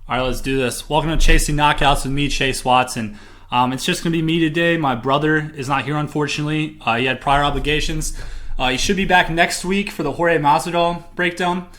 All right, let's do this. Welcome to Chasing Knockouts with me, Chase Watson. It's just going to be me today. My brother is not here, unfortunately. He had prior obligations. He should be back next week for the Jorge Masvidal breakdown.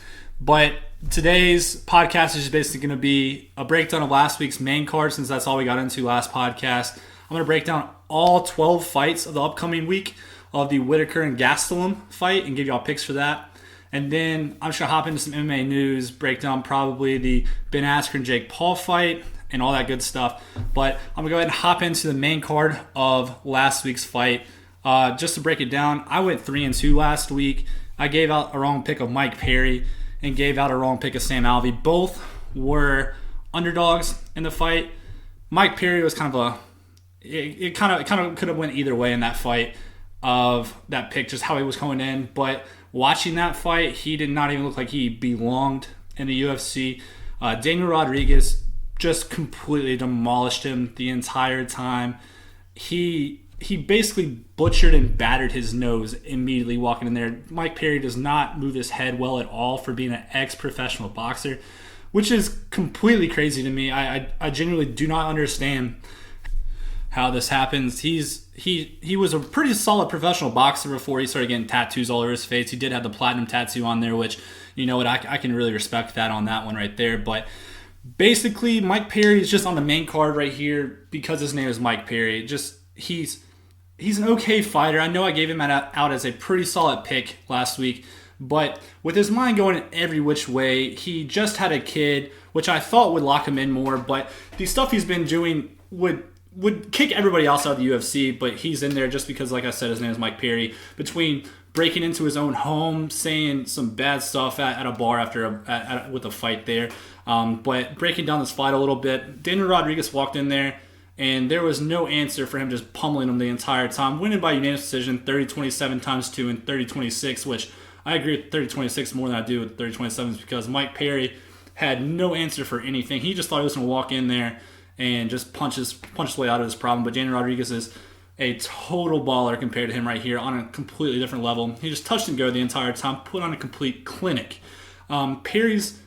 But today's podcast is just basically going to be a breakdown of last week's main card, since that's all we got into last podcast. I'm going to break down all 12 fights of the upcoming week of the Whitaker and Gastelum fight and give you all picks for that. And then I'm just going to hop into some MMA news, break down probably the Ben Askren and Jake Paul fight and all that good stuff. But I'm going to go ahead and hop into the main card of last week's fight. Just to break it down, I went 3-2 last week. I gave out a wrong pick of Mike Perry and gave out a wrong pick of Sam Alvey. Both were underdogs in the fight. Mike Perry was kind of it kind of could have went either way in that fight of that pick, just how he was going in. But watching that fight, he did not even look like he belonged in the UFC. Daniel Rodriguez just completely demolished him the entire time. He basically butchered and battered his nose immediately walking in there. Mike Perry does not move his head well at all for being an ex-professional boxer, which is completely crazy to me. I genuinely do not understand how this happens. He was a pretty solid professional boxer before he started getting tattoos all over his face. He did have the platinum tattoo on there, which, you know what, I can really respect that on that one right there. But basically, Mike Perry is just on the main card right here because his name is Mike Perry. Just he's an okay fighter. I know I gave him out as a pretty solid pick last week, but with his mind going every which way, he just had a kid, which I thought would lock him in more. But the stuff he's been doing would kick everybody else out of the UFC, but he's in there just because, like I said, his name is Mike Perry. Between breaking into his own home, saying some bad stuff at a bar with a fight there, but breaking down this fight a little bit, Daniel Rodriguez walked in there, and there was no answer for him, just pummeling him the entire time, winning by unanimous decision, 30-27 times 2 and 30-26, which I agree with 30-26 more than I do with 30-27 because Mike Perry had no answer for anything. He just thought he was going to walk in there and just punch his way out of this problem. But Daniel Rodriguez is a total baller compared to him right here on a completely different level. He just touched and go the entire time, put on a complete clinic. Perry's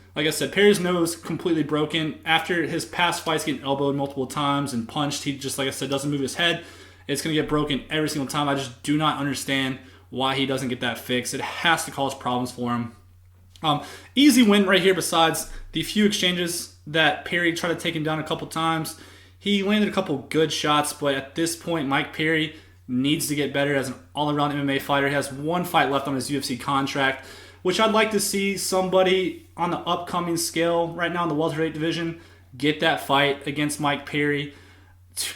nose completely broken. After his past fights getting elbowed multiple times and punched, he just, like I said, doesn't move his head. It's going to get broken every single time. I just do not understand why he doesn't get that fixed. It has to cause problems for him. Easy win right here besides the few exchanges that Perry tried to take him down a couple times. He landed a couple good shots, but at this point, Mike Perry needs to get better as an all-around MMA fighter. He has one fight left on his UFC contract, which I'd like to see somebody on the upcoming scale right now in the welterweight division get that fight against Mike Perry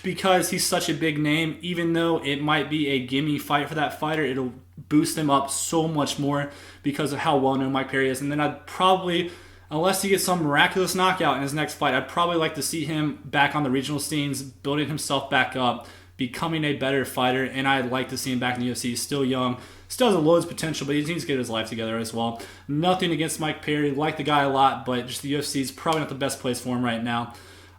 because he's such a big name. Even though it might be a gimme fight for that fighter, it'll boost him up so much more because of how well-known Mike Perry is. And then I'd probably, unless he gets some miraculous knockout in his next fight, I'd probably like to see him back on the regional scenes, building himself back up, becoming a better fighter, and I'd like to see him back in the UFC. He's still young, still has a loads of potential, but he needs to get his life together as well. Nothing against Mike Perry, like the guy a lot, but just the UFC is probably not the best place for him right now.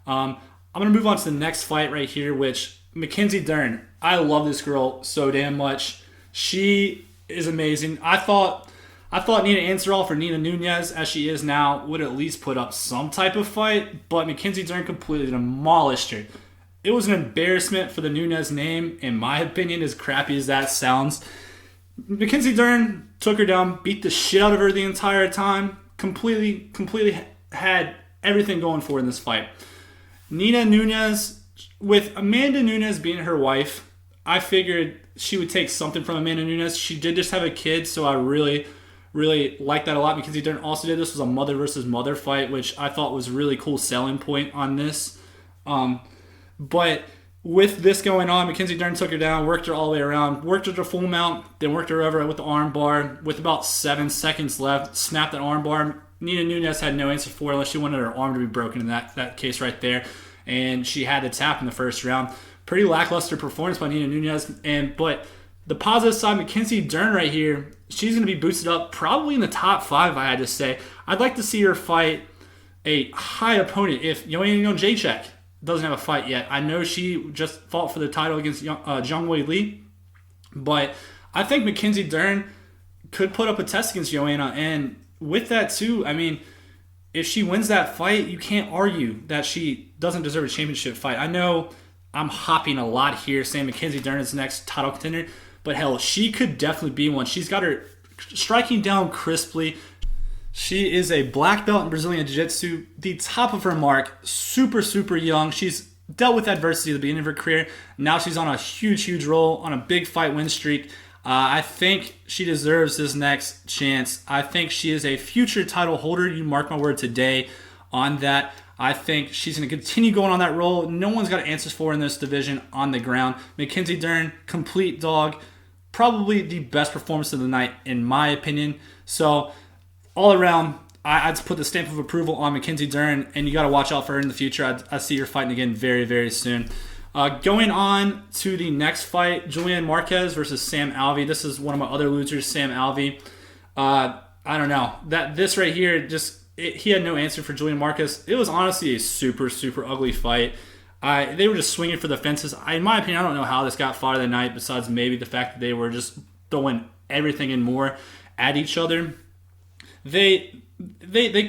I'm going to move on to the next fight right here, which Mackenzie Dern. I love this girl so damn much. She is amazing. I thought Nina Ansaroff or Nina Nunez, as she is now, would at least put up some type of fight, but Mackenzie Dern completely demolished her. It was an embarrassment for the Nunez name, in my opinion, as crappy as that sounds. Mackenzie Dern took her down, beat the shit out of her the entire time, completely had everything going for her in this fight. Nina Nunez, with Amanda Nunes being her wife, I figured she would take something from Amanda Nunes. She did just have a kid, so I really like that a lot. Mackenzie Dern also did. This was a mother versus mother fight, which I thought was a really cool selling point on this. But with this going on, Mackenzie Dern took her down, worked her all the way around, worked her to full mount, then worked her over with the arm bar. With about 7 seconds left, snapped that arm bar. Nina Nunez had no answer for it unless she wanted her arm to be broken in that case right there. And she had to tap in the first round. Pretty lackluster performance by Nina Nunez. But the positive side, Mackenzie Dern right here, she's going to be boosted up probably in the top 5, I had to say. I'd like to see her fight a high opponent if Joanna Jacek doesn't have a fight yet. I know she just fought for the title against Zhang Wei Li, but I think Mackenzie Dern could put up a test against Joanna. And with that too, I mean, if she wins that fight, you can't argue that she doesn't deserve a championship fight. I know I'm hopping a lot here saying Mackenzie Dern is the next title contender, but hell, she could definitely be one. She's got her striking down crisply. She is a black belt in Brazilian Jiu-Jitsu, the top of her mark, super, super young. She's dealt with adversity at the beginning of her career. Now she's on a huge, huge roll, on a big fight win streak. I think she deserves this next chance. I think she is a future title holder. You mark my word today on that. I think she's going to continue going on that roll. No one's got answers for her in this division on the ground. Mackenzie Dern, complete dog. Probably the best performance of the night, in my opinion. So, all around, I'd put the stamp of approval on Mackenzie Dern, and you got to watch out for her in the future. I see her fighting again very, very soon. Going on to the next fight, Julian Marquez versus Sam Alvey. This is one of my other losers, Sam Alvey. I don't know. This right here, he had no answer for Julian Marquez. It was honestly a super, super ugly fight. They were just swinging for the fences. In my opinion, I don't know how this got fought of the night, besides maybe the fact that they were just throwing everything and more at each other. They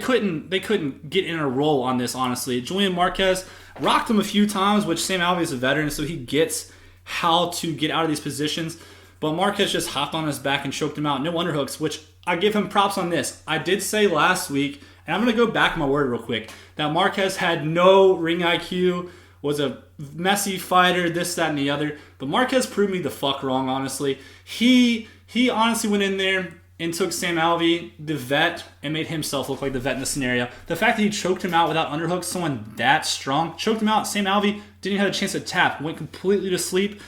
couldn't get in a roll on this, honestly. Julian Marquez rocked him a few times, which Sam Alvey is a veteran, so he gets how to get out of these positions. But Marquez just hopped on his back and choked him out. No underhooks, which I give him props on this. I did say last week, and I'm going to go back my word real quick, that Marquez had no ring IQ, was a messy fighter, this, that, and the other. But Marquez proved me the fuck wrong, honestly. He honestly went in there and took Sam Alvey, the vet, and made himself look like the vet in the scenario. The fact that he choked him out without underhooks, someone that strong, choked him out. Sam Alvey didn't even have a chance to tap, went completely to sleep.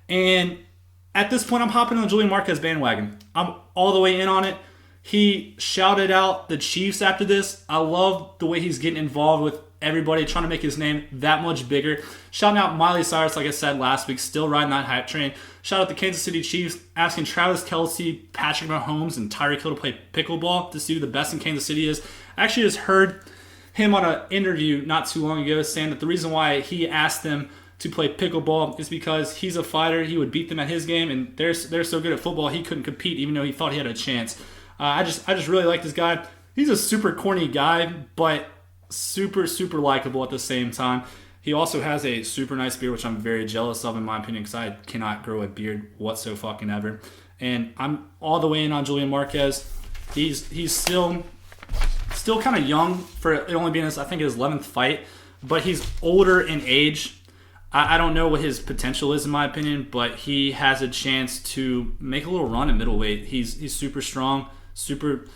And at this point, I'm hopping on the Julian Marquez bandwagon. I'm all the way in on it. He shouted out the Chiefs after this. I love the way he's getting involved with everybody, trying to make his name that much bigger. Shouting out Miley Cyrus, like I said last week, still riding that hype train. Shout out the Kansas City Chiefs, asking Travis Kelce, Patrick Mahomes, and Tyreek Hill to play pickleball to see who the best in Kansas City is. I actually just heard him on an interview not too long ago saying that the reason why he asked them to play pickleball is because he's a fighter. He would beat them at his game, and they're so good at football he couldn't compete even though he thought he had a chance. I just really like this guy. He's a super corny guy, but super, super likable at the same time. He also has a super nice beard, which I'm very jealous of in my opinion, because I cannot grow a beard whatsoever. And I'm all the way in on Julian Marquez. He's still kind of young for it only being his 11th fight, but he's older in age. I don't know what his potential is in my opinion, but he has a chance to make a little run at middleweight. He's super strong, super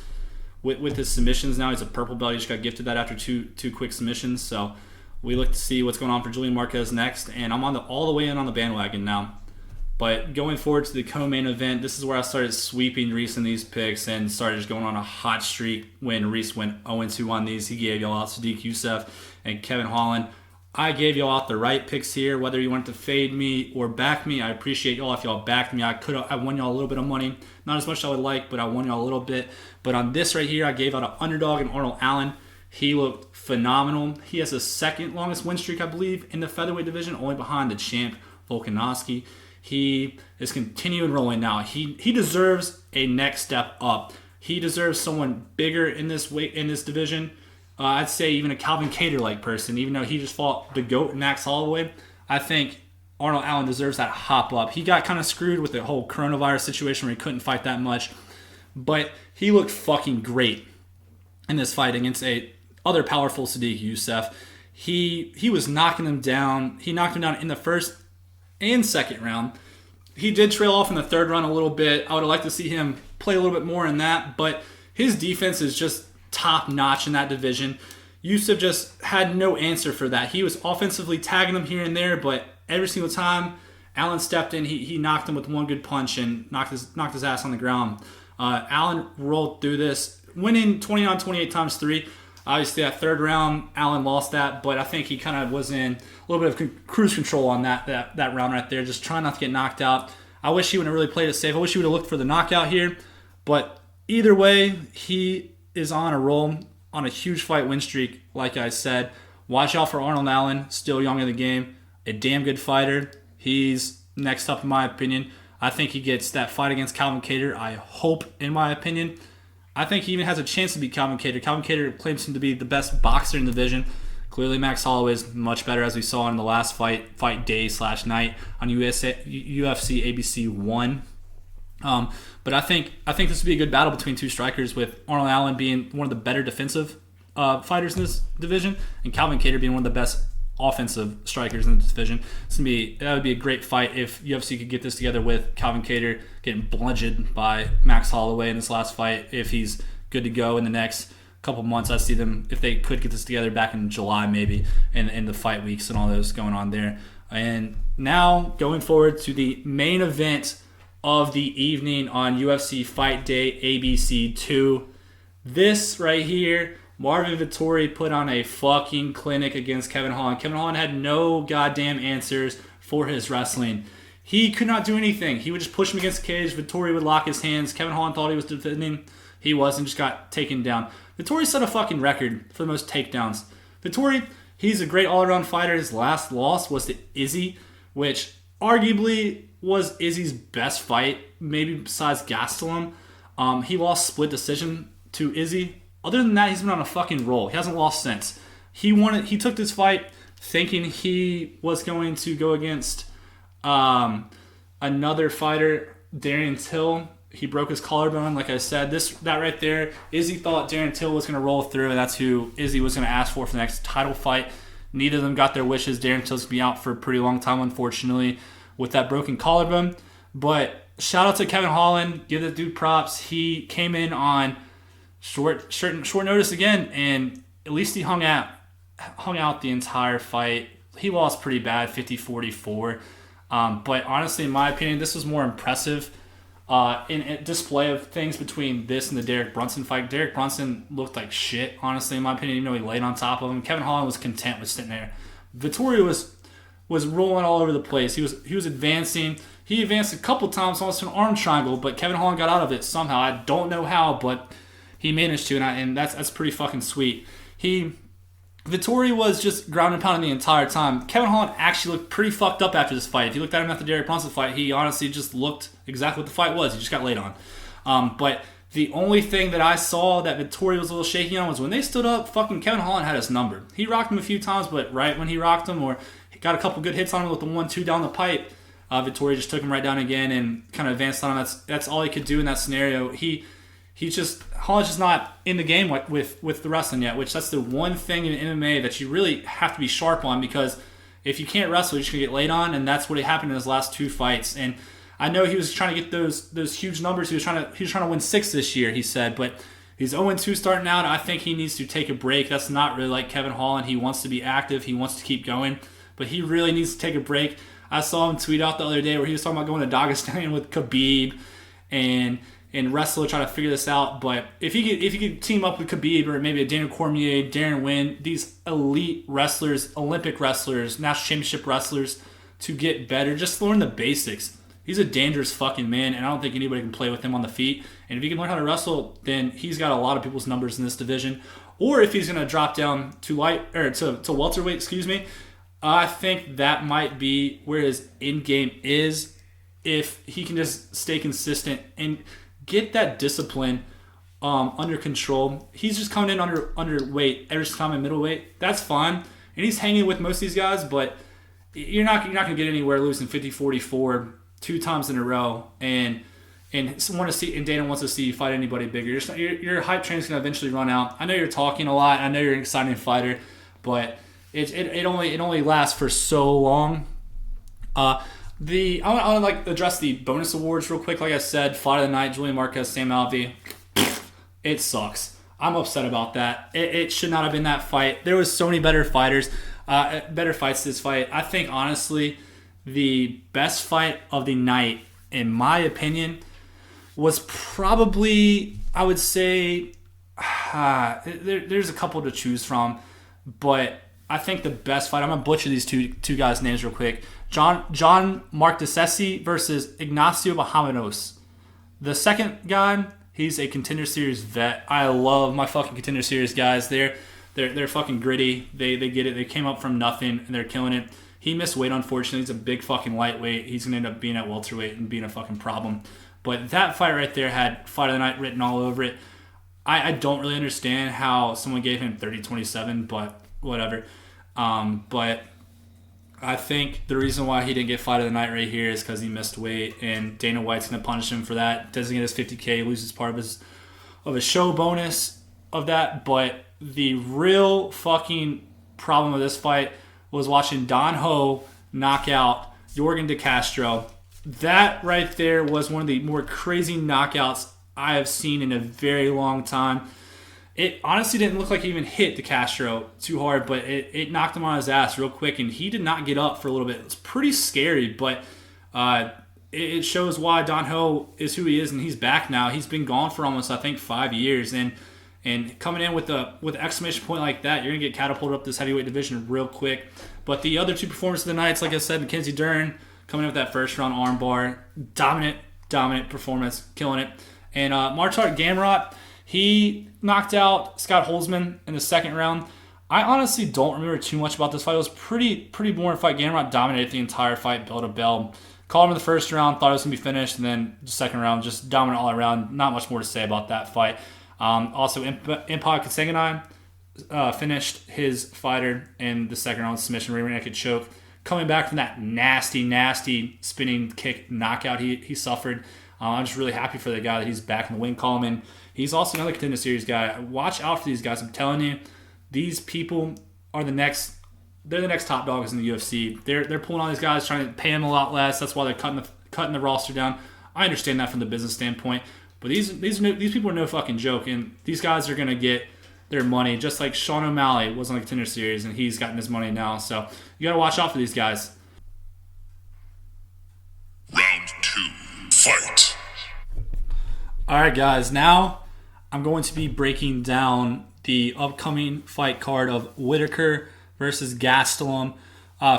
with his submissions now. He's a purple belt. He just got gifted that after two quick submissions. So we look to see what's going on for Julian Marquez next, and I'm all the way in on the bandwagon now. But going forward to the co-main event, this is where I started sweeping Reese in these picks and started just going on a hot streak when Reese went 0-2 on these. He gave y'all out Sadiq Youssef and Kevin Holland. I gave y'all out the right picks here, whether you wanted to fade me or back me. I appreciate y'all if y'all backed me. I won y'all a little bit of money. Not as much as I would like, but I won y'all a little bit. But on this right here, I gave out an underdog in Arnold Allen. He looked phenomenal. He has the second longest win streak, I believe, in the featherweight division, only behind the champ, Volkanovski. He is continuing rolling now. He deserves a next step up. He deserves someone bigger in this division. I'd say even a Calvin Kattar-like person, even though he just fought the GOAT Max Holloway. I think Arnold Allen deserves that hop up. He got kind of screwed with the whole coronavirus situation where he couldn't fight that much, but he looked fucking great in this fight against a other powerful Sadiq Youssef. He was knocking him down. He knocked him down in the first and second round. He did trail off in the third round a little bit. I would have liked to see him play a little bit more in that, but his defense is just top notch in that division. Youssef just had no answer for that. He was offensively tagging him here and there, but every single time Allen stepped in, he knocked him with one good punch and knocked his ass on the ground. Allen rolled through this, winning 29-28 times 3. Obviously, that third round, Allen lost that, but I think he kind of was in a little bit of cruise control on that round right there, just trying not to get knocked out. I wish he would have really played it safe. I wish he would have looked for the knockout here, but either way, he is on a roll, on a huge fight win streak, like I said. Watch out for Arnold Allen, still young in the game, a damn good fighter. He's next up in my opinion. I think he gets that fight against Calvin Kattar, I hope, in my opinion. I think he even has a chance to beat Calvin Kattar. Calvin Kattar claims him to be the best boxer in the division. Clearly, Max Holloway is much better, as we saw in the last fight day/night on UFC ABC 1. But I think this would be a good battle between two strikers, with Arnold Allen being one of the better defensive fighters in this division, and Calvin Kattar being one of the best offensive strikers in the division. That would be a great fight if UFC could get this together, with Calvin Kattar getting bludgeoned by Max Holloway in this last fight. If he's good to go in the next couple months, I see them, if they could get this together back in July maybe, in the fight weeks and all those going on there. And now going forward to the main event of the evening on UFC Fight Day ABC 2. This right here, Marvin Vettori put on a fucking clinic against Kevin Holland. Kevin Holland had no goddamn answers for his wrestling. He could not do anything. He would just push him against the cage. Vettori would lock his hands. Kevin Holland thought he was defending. He wasn't, just got taken down. Vettori set a fucking record for the most takedowns. Vettori, he's a great all-around fighter. His last loss was to Izzy, which arguably was Izzy's best fight, maybe besides Gastelum. He lost split decision to Izzy. Other than that, he's been on a fucking roll. He hasn't lost since. He took this fight thinking he was going to go against another fighter, Darren Till. He broke his collarbone, like I said. That right there, Izzy thought Darren Till was going to roll through, and that's who Izzy was going to ask for the next title fight. Neither of them got their wishes. Darren Till's going to be out for a pretty long time, unfortunately, with that broken collarbone. But shout out to Kevin Holland. Give the dude props. He came in on short notice again, and at least he hung out the entire fight. He lost pretty bad, 50-44. But honestly, in my opinion, this was more impressive in a display of things between this and the Derek Brunson fight. Derek Brunson looked like shit, honestly, in my opinion, even though he laid on top of him. Kevin Holland was content with sitting there. Vettori was rolling all over the place. He was advancing. He advanced a couple times, almost to an arm triangle, but Kevin Holland got out of it somehow. I don't know how, but he managed to, and that's pretty fucking sweet. Vettori was just ground and pounding the entire time. Kevin Holland actually looked pretty fucked up after this fight. If you looked at him after the Derek Brunson fight, he honestly just looked exactly what the fight was. He just got laid on. But the only thing that I saw that Vettori was a little shaky on was when they stood up, fucking Kevin Holland had his number. He rocked him a few times, but right when he rocked him, or he got a couple good hits on him with the 1-2 down the pipe, Vettori just took him right down again and kind of advanced on him. That's all he could do in that scenario. Holland's just not in the game with the wrestling yet, which that's the one thing in MMA that you really have to be sharp on, because if you can't wrestle, you're just going to get laid on, and that's what happened in his last two fights. And I know he was trying to get those huge numbers. He was trying to win 6 this year, he said, but he's 0-2 starting out. I think he needs to take a break. That's not really like Kevin Holland. He wants to be active. He wants to keep going, but he really needs to take a break. I saw him tweet out the other day where he was talking about going to Dagestan with Khabib and wrestle, try to figure this out. But if he could team up with Khabib or maybe a Daniel Cormier, Darren Wynn, these elite wrestlers, Olympic wrestlers, national championship wrestlers, to get better, just learn the basics. He's a dangerous fucking man, and I don't think anybody can play with him on the feet. And if he can learn how to wrestle, then he's got a lot of people's numbers in this division. Or if he's going to drop down to welterweight, I think that might be where his end game is. If he can just stay consistent and get that discipline under control. He's just coming in underweight every time in middleweight. That's fine, and he's hanging with most of these guys. But you're not going to get anywhere losing 50-44 2 times in a row, and Dana wants to see you fight anybody bigger. Your hype train's going to eventually run out. I know you're talking a lot. I know you're an exciting fighter, but it only lasts for so long. I want to address the bonus awards real quick. Like I said, fight of the night, Julian Marquez, Sam Alvey. It sucks. I'm upset about that. It should not have been that fight. There was so many better fights this fight. I think, honestly, the best fight of the night, in my opinion, was probably, I would say, there's a couple to choose from, but I think the best fight, I'm going to butcher these two guys' names real quick. John Mark versus Ignacio Bahamondes. The second guy, he's a Contender Series vet. I love my fucking Contender Series guys. They're fucking gritty. They get it. They came up from nothing and they're killing it. He missed weight, unfortunately. He's a big fucking lightweight. He's gonna end up being at welterweight and being a fucking problem. But that fight right there had fight of the night written all over it. I don't really understand how someone gave him 30-27, but whatever. But I think the reason why he didn't get fight of the night right here is because he missed weight, and Dana White's going to punish him for that. Doesn't get his $50K, loses part of his show bonus of that. But the real fucking problem of this fight was watching Don Ho knock out Yorgan De Castro. That right there was one of the more crazy knockouts I have seen in a very long time. It honestly didn't look like he even hit De Castro too hard, but it knocked him on his ass real quick, and he did not get up for a little bit. It's pretty scary, but it shows why Don Ho is who he is, and he's back now. He's been gone for almost, I think, 5 years, and coming in with an exclamation point like that, you're going to get catapulted up this heavyweight division real quick. But the other two performances of the nights, like I said, Mackenzie Dern coming in with that first round armbar, dominant performance, killing it. And Martart Gamrot, he knocked out Scott Holzman in the second round. I honestly don't remember too much about this fight. It was pretty boring fight. Gamrot dominated the entire fight, bell to bell. Called him in the first round, thought it was going to be finished, and then the second round, just dominant all around. Not much more to say about that fight. Also, Impa Kasanganay finished his fighter in the second round submission, rear naked choke. Coming back from that nasty spinning kick knockout he suffered. I'm just really happy for the guy that he's back in the win column. And he's also another Contender Series guy. Watch out for these guys. I'm telling you, these people are the next top dogs in the UFC. They're pulling all these guys, trying to pay them a lot less. That's why they're cutting the roster down. I understand that from the business standpoint. But these people are no fucking joke. And these guys are going to get their money, just like Sean O'Malley was on the Contender Series, and he's gotten his money now. So you got to watch out for these guys. Round 2, fight. All right, guys. Now I'm going to be breaking down the upcoming fight card of Whittaker versus Gastelum.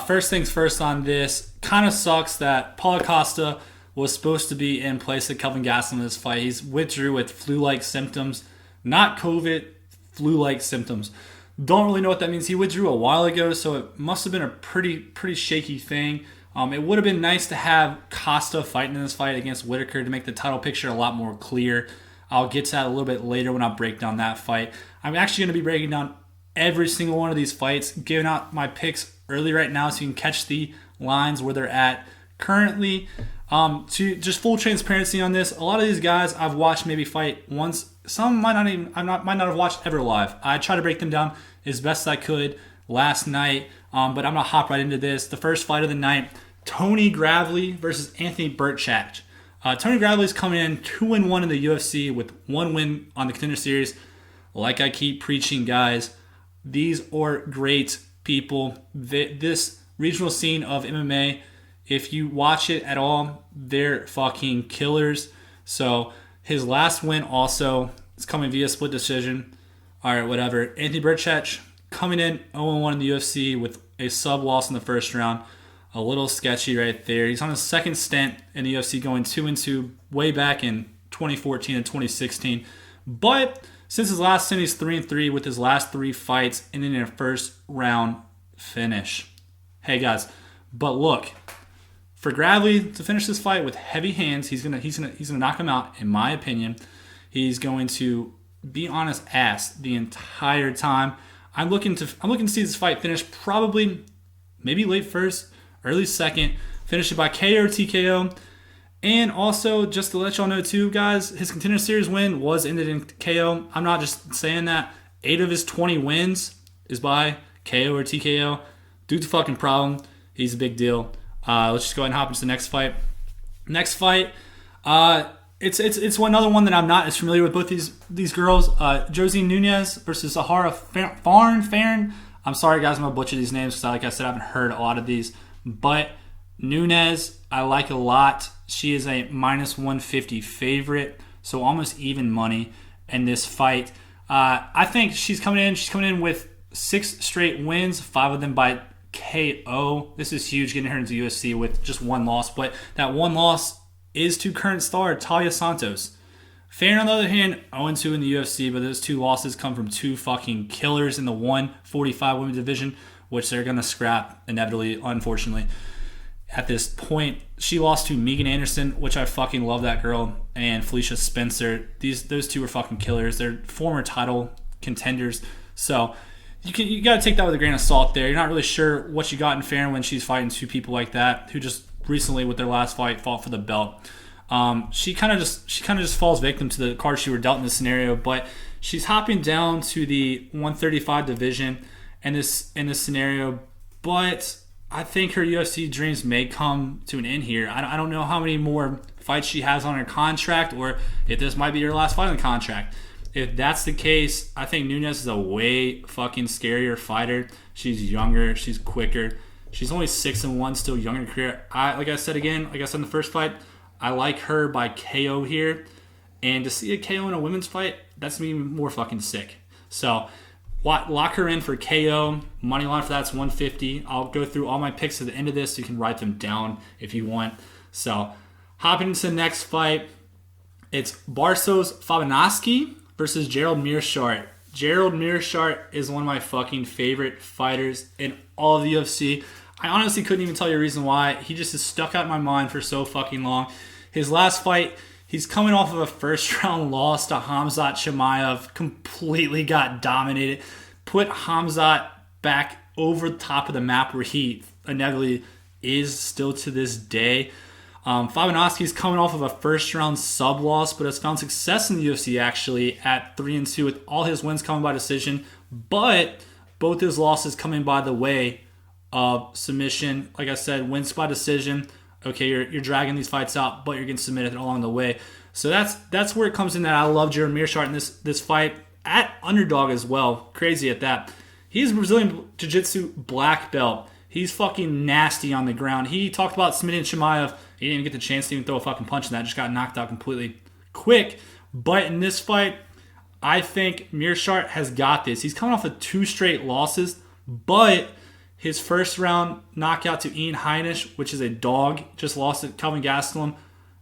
First things first on this, kind of sucks that Paulo Costa was supposed to be in place of Kelvin Gastelum in this fight. He's withdrew with flu-like symptoms, not COVID, flu-like symptoms. Don't really know what that means. He withdrew a while ago, so it must have been a pretty shaky thing. It would have been nice to have Costa fighting in this fight against Whittaker to make the title picture a lot more clear. I'll get to that a little bit later when I break down that fight. I'm actually going to be breaking down every single one of these fights, giving out my picks early right now so you can catch the lines where they're at currently. To just full transparency on this, a lot of these guys I've watched maybe fight once. Some might not have watched ever live. I tried to break them down as best I could last night, but I'm gonna hop right into this. The first fight of the night, Tony Gravely versus Anthony Burchak. Tony Gravely's coming in 2-1 in the UFC with 1 win on the Contender Series. Like I keep preaching, guys, these are great people. This regional scene of MMA, if you watch it at all, they're fucking killers. So his last win also is coming via split decision. All right, whatever. Anthony Burchak coming in 0-1 in the UFC with a sub loss in the first round. A little sketchy right there. He's on his second stint in the UFC, going 2-2 way back in 2014 and 2016. But since his last stint, he's 3-3 with his last 3 fights ending in a first round finish. Hey guys, but look, for Gravely to finish this fight with heavy hands, he's gonna knock him out. In my opinion, he's going to be on his ass the entire time. I'm looking to see this fight finish probably maybe late first, early second, finish it by KO or TKO. And also, just to let y'all know too, guys, his Contender Series win was ended in KO. I'm not just saying that. 8 of his 20 wins is by KO or TKO. Dude's a fucking problem. He's a big deal. Let's just go ahead and hop into the next fight. Next fight, it's another one that I'm not as familiar with both these girls. Josie Nunez versus Sahara Farn. I'm sorry, guys, I'm going to butcher these names because, like I said, I haven't heard a lot of these. But Nunez, I like a lot. She is a -150 favorite, so almost even money in this fight. I think she's coming in with 6 straight wins, 5 of them by KO. This is huge, getting her into UFC with just 1 loss, but that 1 loss is to current star Talia Santos. Farron, on the other hand, 0-2 in the UFC, but those 2 losses come from 2 fucking killers in the 145 women's division, which they're going to scrap inevitably, unfortunately. at this point. She lost to Megan Anderson, which I fucking love that girl, and Felicia Spencer. Those two were fucking killers. They're former title contenders. So you got to take that with a grain of salt there. You're not really sure what you got in Farron when she's fighting two people like that who just recently with their last fight fought for the belt. She kind of just falls victim to the card she were dealt in this scenario, but she's hopping down to the 135 division in this scenario. But I think her UFC dreams may come to an end here. I don't know how many more fights she has on her contract, or if this might be her last fight on the contract. If that's the case, I think Nunes is a way fucking scarier fighter. She's younger, she's quicker. She's only 6-1, still young in her career. Like I said in the first fight, I like her by KO here. And to see a KO in a women's fight, that's going to be more fucking sick. So lock her in for KO. Money line for that's 150. I'll go through all my picks at the end of this. You can write them down if you want. So hopping into the next fight, it's Bartosz Fabianski versus Gerald Meerschaert. Gerald Meerschaert is one of my fucking favorite fighters in all of the UFC. I honestly couldn't even tell you a reason why. He just is stuck out in my mind for so fucking long. His last fight, he's coming off of a first-round loss to Khamzat Chimaev. Completely got dominated. Put Khamzat back over the top of the map where he inevitably is still to this day. Fabianski's coming off of a first-round sub-loss, but has found success in the UFC actually at 3-2 with all his wins coming by decision. But both his losses coming by the way of submission. Like I said, wins by decision. Okay, you're dragging these fights out, but you're getting submitted along the way. So that's where it comes in that I love Gerald Meerschaert in this fight at underdog as well. Crazy at that. He's a Brazilian Jiu-Jitsu black belt. He's fucking nasty on the ground. He talked about submitting Chimaev. He didn't even get the chance to even throw a fucking punch in that. Just got knocked out completely quick. But in this fight, I think Meerschaert has got this. He's coming off of 2 straight losses, but his first round knockout to Ian Heinisch, which is a dog, just lost to Kelvin Gastelum.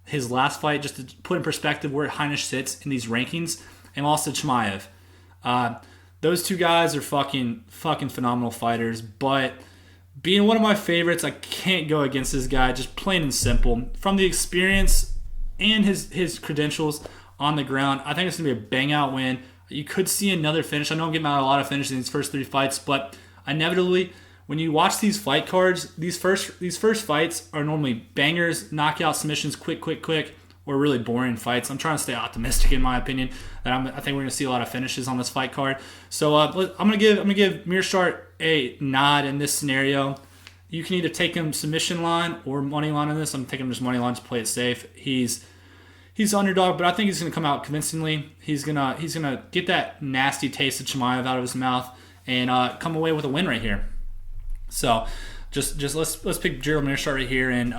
His last fight, just to put in perspective where Heinisch sits in these rankings, and lost to Chimaev. Those two guys are fucking phenomenal fighters, but being one of my favorites, I can't go against this guy, just plain and simple. From the experience and his credentials on the ground, I think it's going to be a bang-out win. You could see another finish. I know I'm getting out a lot of finishes in these first 3 fights, but inevitably, when you watch these fight cards, these first fights are normally bangers, knockout submissions, quick, or really boring fights. I'm trying to stay optimistic in my opinion. That I think we're going to see a lot of finishes on this fight card. So I'm going to give Meerschaert a nod in this scenario. You can either take him submission line or money line on this. I'm taking him just money line to play it safe. He's underdog, but I think he's going to come out convincingly. He's gonna get that nasty taste of Chimaev out of his mouth and come away with a win right here. So just let's pick Gerald Meerschaert right here and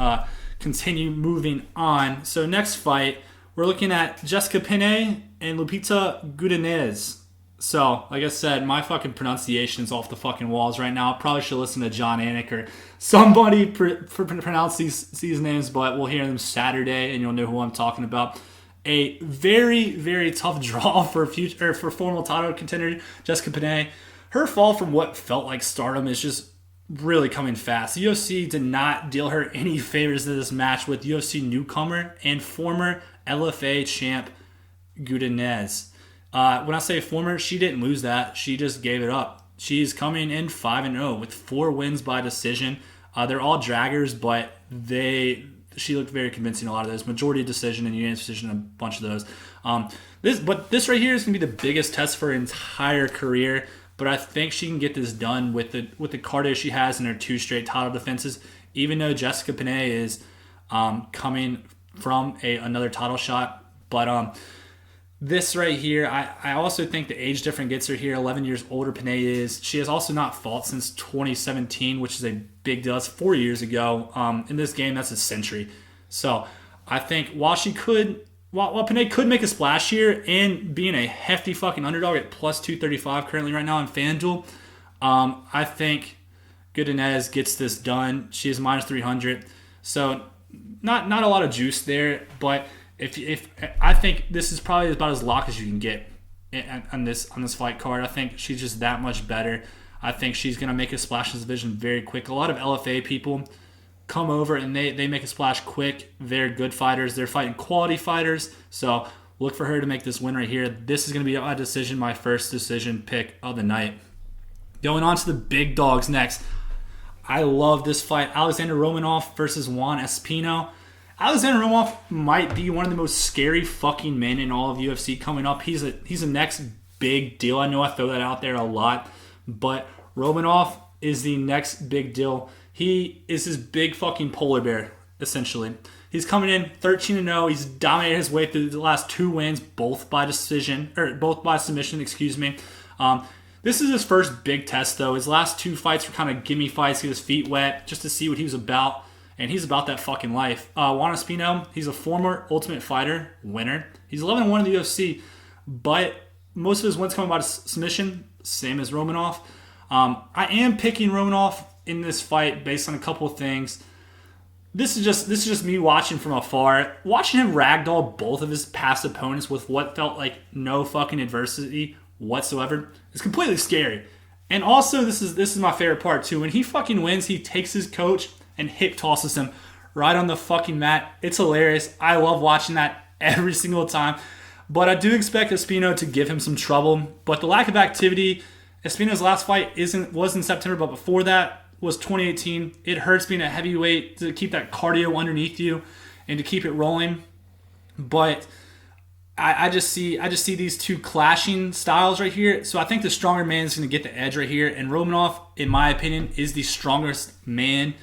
continue moving on. So next fight, we're looking at Jessica Penne and Lupita Godinez. So, like I said, my fucking pronunciation is off the fucking walls right now. I probably should listen to John Anik or somebody pronounce these names, but we'll hear them Saturday and you'll know who I'm talking about. A very, very tough draw for former title contender Jessica Penne. Her fall from what felt like stardom is just really coming fast. The UFC did not deal her any favors in this match with UFC newcomer and former LFA champ Godinez. When I say former, she didn't lose that. She just gave it up. She's coming in 5-0 with 4 wins by decision. They're all draggers, but she looked very convincing in a lot of those. Majority decision and unanimous decision, a bunch of those. This right here is going to be the biggest test for her entire career. But I think she can get this done with the cardio she has in her 2 straight title defenses. Even though Jessica Penne is coming from another title shot, but this right here, I also think the age difference gets her here. 11 years older Penne is. She has also not fought since 2017, which is a big deal. That's 4 years ago. In this game, that's a century. So I think while Penne could make a splash here and being a hefty fucking underdog at plus 235 currently right now in FanDuel, I think Godinez gets this done. She is minus 300. So not a lot of juice there, but if I think this is probably about as lock as you can get on this fight card. I think she's just that much better. I think she's going to make a splash in this division very quick. A lot of LFA people come over and they make a splash quick. They're good fighters. They're fighting quality fighters. So look for her to make this win right here. This is going to be a decision, my first decision pick of the night. Going on to the big dogs next. I love this fight. Alexander Romanov versus Juan Espino. Alexander Romanov might be one of the most scary fucking men in all of UFC coming up. He's a next big deal. I know I throw that out there a lot, but Romanov is the next big deal. He is this big fucking polar bear, essentially. He's coming in 13-0. He's dominated his way through the last 2 wins, both by submission. Excuse me. This is his first big test, though. His last 2 fights were kind of gimme fights, get his feet wet, just to see what he was about. And he's about that fucking life. Juan Espino, he's a former Ultimate Fighter winner. He's 11-1 in the UFC, but most of his wins come by submission, same as Romanov. I am picking Romanov in this fight based on a couple of things. This is just me watching from afar. Watching him ragdoll both of his past opponents with what felt like no fucking adversity whatsoever is completely scary. And also, this is my favorite part too. When he fucking wins, he takes his coach and hip tosses him right on the fucking mat. It's hilarious. I love watching that every single time. But I do expect Espino to give him some trouble. But the lack of activity, Espino's last fight was in September, but before that was 2018. It hurts being a heavyweight to keep that cardio underneath you and to keep it rolling. But I just see these two clashing styles right here. So I think the stronger man is going to get the edge right here. And Romanov, in my opinion, is the strongest man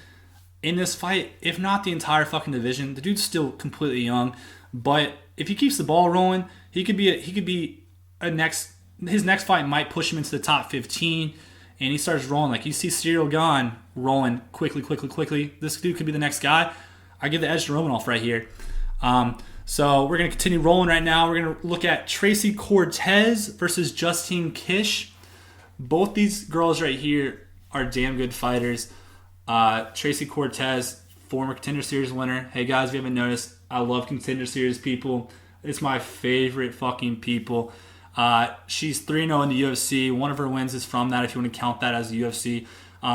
in this fight, if not the entire fucking division. The dude's still completely young, but if he keeps the ball rolling, he could be his next fight might push him into the top 15, and he starts rolling. Like you see Cyril Gane rolling quickly. This dude could be the next guy. I give the edge to Romanov right here. So we're going to continue rolling right now. We're going to look at Tracy Cortez versus Justine Kish. Both these girls right here are damn good fighters. Tracy Cortez, former Contender Series winner. Hey guys, if you haven't noticed, I love Contender Series people. It's my favorite fucking people. She's 3-0 in the UFC. One of her wins is from that, if you want to count that as the UFC.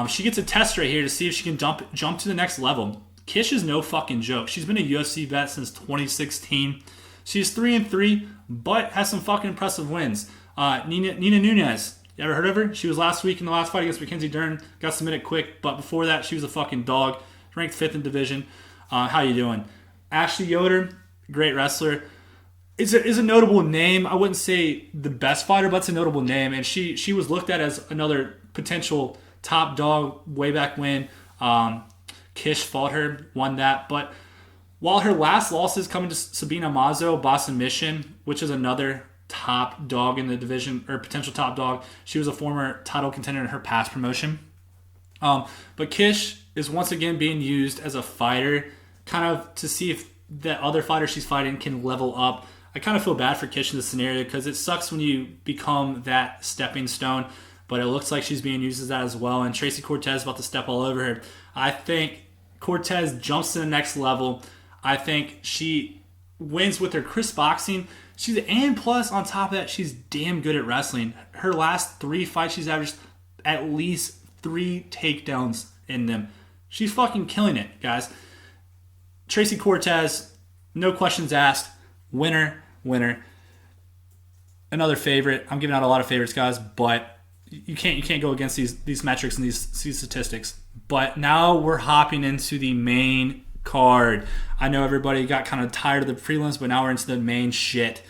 She gets a test right here to see if she can jump to the next level. Kish is no fucking joke. She's been a UFC vet since 2016. She's 3-3, but has some fucking impressive wins. Nina Nunes. You ever heard of her? She was last week in the last fight against Mackenzie Dern. Got submitted quick, but before that, she was a fucking dog. Ranked 5th in division. How you doing? Ashley Yoder, great wrestler. Is a notable name. I wouldn't say the best fighter, but it's a notable name. And she was looked at as another potential top dog way back when. Kish fought her, won that. But while her last losses coming to Sabina Mazo by submission, which is another top dog in the division, or potential top dog. She was a former title contender in her past promotion. But Kish is once again being used as a fighter, kind of to see if the other fighter she's fighting can level up. I kind of feel bad for Kish in this scenario because it sucks when you become that stepping stone, but it looks like she's being used as that as well. And Tracy Cortez is about to step all over her. I think Cortez jumps to the next level. I think she wins with her crisp boxing. And plus, on top of that, she's damn good at wrestling. Her last 3 fights, she's averaged at least 3 takedowns in them. She's fucking killing it, guys. Tracy Cortez, no questions asked. Winner. Another favorite. I'm giving out a lot of favorites, guys, but you can't go against these metrics and these statistics. But now we're hopping into the main card. I know everybody got kind of tired of the prelims, but now we're into the main shit.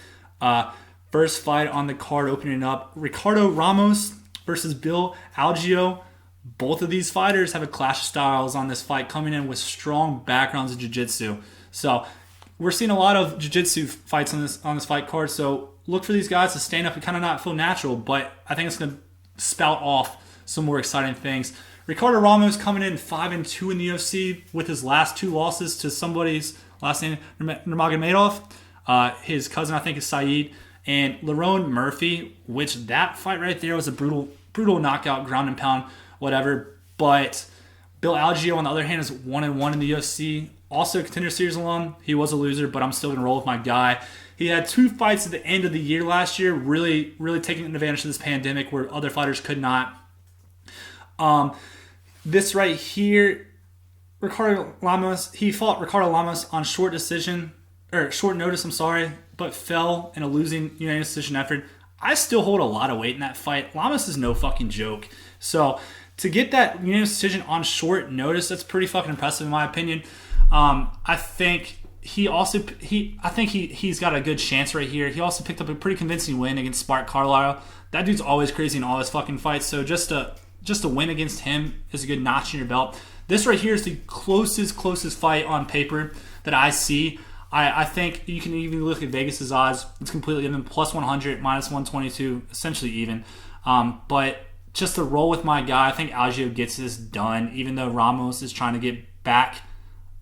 First fight on the card opening up, Ricardo Ramos versus Bill Algeo. Both of these fighters have a clash of styles on this fight, coming in with strong backgrounds in jiu-jitsu. So we're seeing a lot of jiu-jitsu fights on this fight card. So look for these guys to stand up and kind of not feel natural, but I think it's going to spout off some more exciting things. Ricardo Ramos coming in 5-2 in the UFC with his last 2 losses to somebody's last name, Nurmagomedov. His cousin, I think, is Saeed. And Lerone Murphy, which that fight right there was a brutal knockout, ground and pound, whatever. But Bill Algeo, on the other hand, is 1-1 in the UFC. Also a Contender Series alum. He was a loser, but I'm still going to roll with my guy. He had 2 fights at the end of the year last year, really taking advantage of this pandemic where other fighters could not. This right here, Ricardo Lamas. He fought Ricardo Lamas on short notice. I'm sorry, but fell in a losing unanimous decision effort. I still hold a lot of weight in that fight. Lamas is no fucking joke. So to get that unanimous decision on short notice, that's pretty fucking impressive in my opinion. I think he's got a good chance right here. He also picked up a pretty convincing win against Spark Carlisle. That dude's always crazy in all his fucking fights. So just a win against him is a good notch in your belt. This right here is the closest fight on paper that I see. I think you can even look at Vegas's odds. It's completely even. Plus 100, minus 122, essentially even. But just to roll with my guy, I think Algeo gets this done, even though Ramos is trying to get back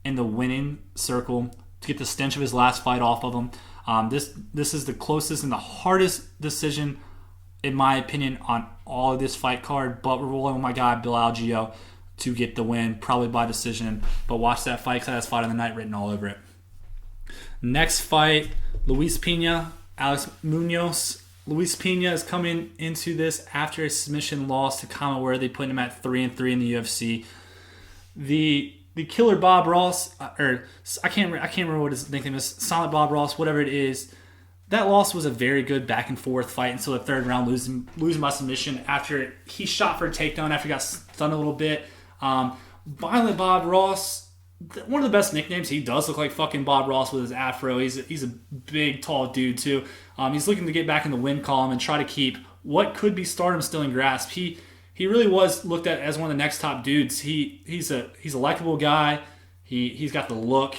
in the winning circle to get the stench of his last fight off of him. This is the closest and the hardest decision, in my opinion, on all of this fight card. But we're rolling with my guy, Bill Algeo, to get the win, probably by decision. But watch that fight because it has fight of the night written all over it. Next fight, Luis Pena, Alex Munoz. Luis Pena is coming into this after a submission loss to Kama Worthy, putting him at 3-3 in the UFC. The killer Bob Ross, or I can't remember what his nickname is, Silent Bob Ross, whatever it is. That loss was a very good back and forth fight until the third round, losing by submission after he shot for a takedown after he got stunned a little bit. Violent Bob Ross, one of the best nicknames. He does look like fucking Bob Ross with his afro. He's a big, tall dude too. He's looking to get back in the win column and try to keep what could be stardom still in grasp. He really was looked at as one of the next top dudes. He's a likable guy. He's got the look,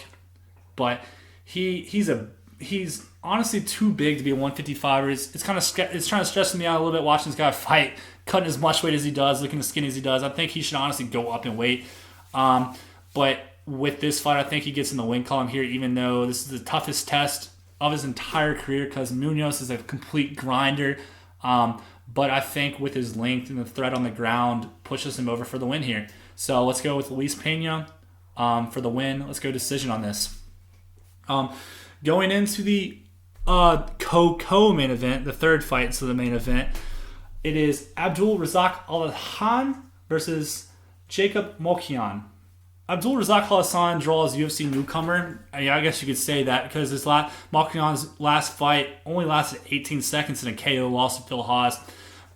but he's honestly too big to be a 155er. It's trying to stress me out a little bit watching this guy fight, cutting as much weight as he does, looking as skinny as he does. I think he should honestly go up in weight. But with this fight, I think he gets in the win column here, even though this is the toughest test of his entire career because Munoz is a complete grinder. But I think with his length and the threat on the ground pushes him over for the win here. So let's go with Luis Pena for the win. Let's go decision on this. Going into the co-main event, the third fight to the main event, it is Abdul Razak Al-Hassan versus Jacob Mokian. Abdul Razak Al-Hassan draws UFC newcomer. I guess you could say that because Mokian's last fight only lasted 18 seconds in a KO loss to Phil Haas.